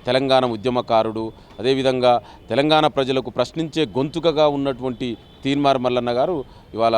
తెలంగాణ ఉద్యమకారుడు, అదేవిధంగా తెలంగాణ ప్రజలకు ప్రశ్నించే గొంతుకగా ఉన్నటువంటి తీన్మార్ మల్లన్న గారు ఇవాళ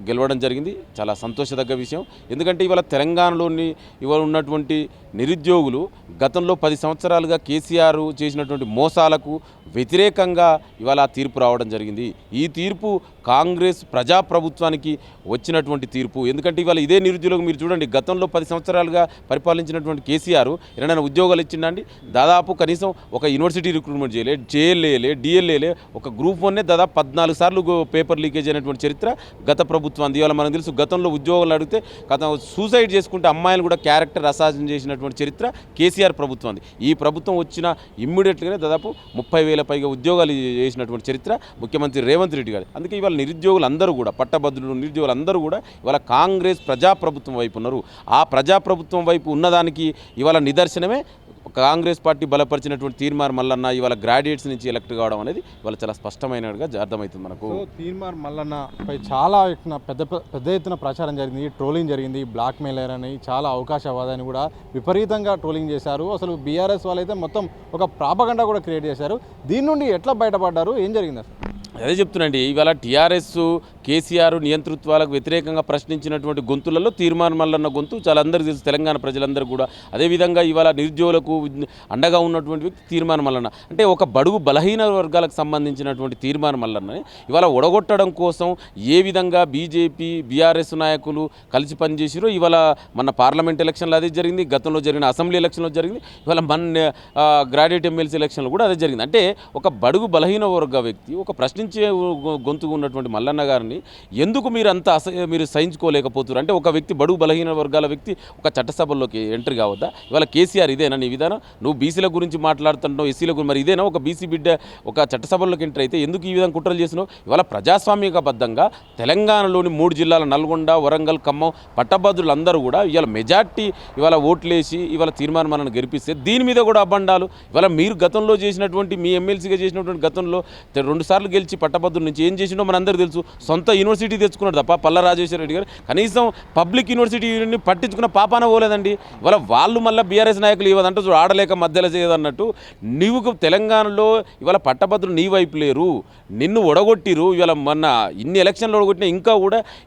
గెలవడం జరిగింది. చాలా సంతోషదగ్గ విషయం. ఎందుకంటే ఇవాళ తెలంగాణలోని ఇవాళ ఉన్నటువంటి నిరుద్యోగులు గతంలో 10 సంవత్సరాలుగా కేసీఆర్ చేసినటువంటి మోసాలకు వ్యతిరేకంగా ఇవాళ తీర్పు రావడం జరిగింది. ఈ తీర్పు కాంగ్రెస్ ప్రజాప్రభుత్వానికి వచ్చినటువంటి తీర్పు. ఎందుకంటే ఇవాళ ఇదే నిరుద్యోగులు మీరు చూడండి, గతంలో 10 సంవత్సరాలుగా పరిపాలించినటువంటి కేసీఆర్ ఏమైనా ఉద్యోగాలు ఇచ్చిందండి? దాదాపు కనీసం ఒక యూనివర్సిటీ రిక్రూట్మెంట్ చేయలే, జేఎల్ఏలే, డిఎల్ఏలే, ఒక గ్రూప్ 1 దాదాపు 14 సార్లు పేపర్ లీకేజ్ అయినటువంటి చరిత్ర గత ప్రభుత్వం. ఇవాళ మనకు తెలుసు, గతంలో ఉద్యోగాలు అడిగితే సూసైడ్ చేసుకుంటే అమ్మాయిలు కూడా క్యారెక్టర్ అసాసిన్ చేసినటువంటి చరిత్ర కేసీఆర్ ప్రభుత్వం. ఈ ప్రభుత్వం వచ్చిన ఇమ్మీడియట్గానే దాదాపు 30,000 పైగా ఉద్యోగాలు చేసినటువంటి చరిత్ర ముఖ్యమంత్రి రేవంత్ రెడ్డి గారు. అందుకే ఇవాళ నిరుద్యోగులందరూ కూడా, పట్టభద్రులు నిరుద్యోగులందరూ కూడా ఇవాళ కాంగ్రెస్ ప్రజాప్రభుత్వం వైపు ఉన్నారు. ఆ ప్రజాప్రభుత్వం వైపు ఉన్నదానికి ఇవాళ నిదర్శనమే కాంగ్రెస్ పార్టీ బలపరిచినటువంటి తీన్మార్ మల్లన్న ఇవాళ గ్రాడ్యుయేట్స్ నుంచి ఎలక్ట్ కావడం అనేది ఇవాళ చాలా స్పష్టమైనగా అర్థమవుతుంది మనకు. తీన్మార్ మల్లన్నపై చాలా పెద్ద ఎత్తున ప్రచారం జరిగింది, ట్రోలింగ్ జరిగింది, బ్లాక్ మెయిలర్ అని, చాలా అవకాశవాదాన్ని కూడా విపరీతంగా ట్రోలింగ్ చేశారు. అసలు బీఆర్ఎస్ వాళ్ళైతే మొత్తం ఒక ప్రాపగండా కూడా క్రియేట్ చేశారు. దీని నుండి ఎట్లా బయటపడ్డారు, ఏం జరిగింది అసలు? అదే చెప్తున్నాండి, ఇవాళ టీఆర్ఎస్ కేసీఆర్ నియంతృత్వాలకు వ్యతిరేకంగా ప్రశ్నించినటువంటి గొంతులలో తీన్మార్ మల్లన్న గొంతు చాలా అందరికీ తెలుసు, తెలంగాణ ప్రజలందరూ కూడా. అదేవిధంగా ఇవాళ నిరుద్యోగులకు అండగా ఉన్నటువంటి వ్యక్తి తీన్మార్ మల్లన్న. అంటే ఒక బడుగు బలహీన వర్గాలకు సంబంధించినటువంటి తీన్మార్ మల్లన్నని ఇవాళ ఒడగొట్టడం కోసం ఏ విధంగా బీజేపీ బీఆర్ఎస్ నాయకులు కలిసి పనిచేసారో ఇవాళ మన పార్లమెంట్ ఎలక్షన్లో అదే జరిగింది, గతంలో జరిగిన అసెంబ్లీ ఎలక్షన్లో జరిగింది, ఇవాళ మన గ్రాడ్యుయేట్ ఎమ్మెల్సీ ఎలక్షన్లో కూడా అదే జరిగింది. అంటే ఒక బడుగు బలహీన వర్గ వ్యక్తి, ఒక ప్రశ్నించే గొంతుగా ఉన్నటువంటి మల్లన్న గారిని ఎందుకు మీరు అంత మీరు సహించుకోలేకపోతున్నారు? అంటే ఒక వ్యక్తి బడుగు బలహీన వర్గాల వ్యక్తి ఒక చట్టసభల్లోకి ఎంట్రీ కావద్దా? ఇవాళ కేసీఆర్ ఇదేనా నీ విధానం? నువ్వు బీసీల గురించి మాట్లాడుతున్నావు, ఎస్సీల గురించి, మరి ఇదేనా ఒక బీసీ బిడ్డ ఒక చట్టసభల్లోకి ఎంట్రీ అయితే ఎందుకు ఈ విధంగా కుట్రలు చేసినావు? ఇవాళ ప్రజాస్వామికబద్ధంగా తెలంగాణలోని 3 జిల్లాల నల్గొండ, వరంగల్, ఖమ్మం పట్టభద్రులందరూ కూడా ఇవాళ మెజార్టీ ఇవాళ ఓట్లేసి ఇవాళ తీర్మానం మనల్ని గెలిపిస్తే దీని మీద కూడా అబ్బండాలు. ఇవాళ మీరు గతంలో చేసినటువంటి మీ ఎమ్మెల్సీగా చేసినటువంటి గతంలో 2 సార్లు గెలిచి పట్టభద్రుల నుంచి ఏం చేసినో మనందరికీ తెలుసు. సొంత యూనివర్సిటీ తెచ్చుకున్నాడు తప్ప పల్లా రాజేశ్వర రెడ్డి గారు కనీసం పబ్లిక్ యూనివర్సిటీని పట్టించుకున్న పాపాన పోలేదండి. ఇవాళ వాళ్ళు మళ్ళీ బీఆర్ఎస్ నాయకులు ఇవ్వదంటే చూడు, ఆడలేక మధ్యలో చేయదన్నట్టు నువ్వు తెలంగాణలో ఇవాళ పట్టభద్రులు నీ వైపు లేరు, నిన్ను ఒడగొట్టిరు. ఇవాళ మొన్న ఇన్ని ఎలక్షన్లు ఒడగొట్టినా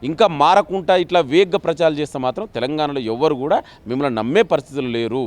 ఇంకా మారకుండా ఇట్లా వేగ్గా ప్రచారాలు చేస్తే మాత్రం తెలంగాణలో ఎవ్వరు కూడా మిమ్మల్ని నమ్మే పరిస్థితులు లేరు.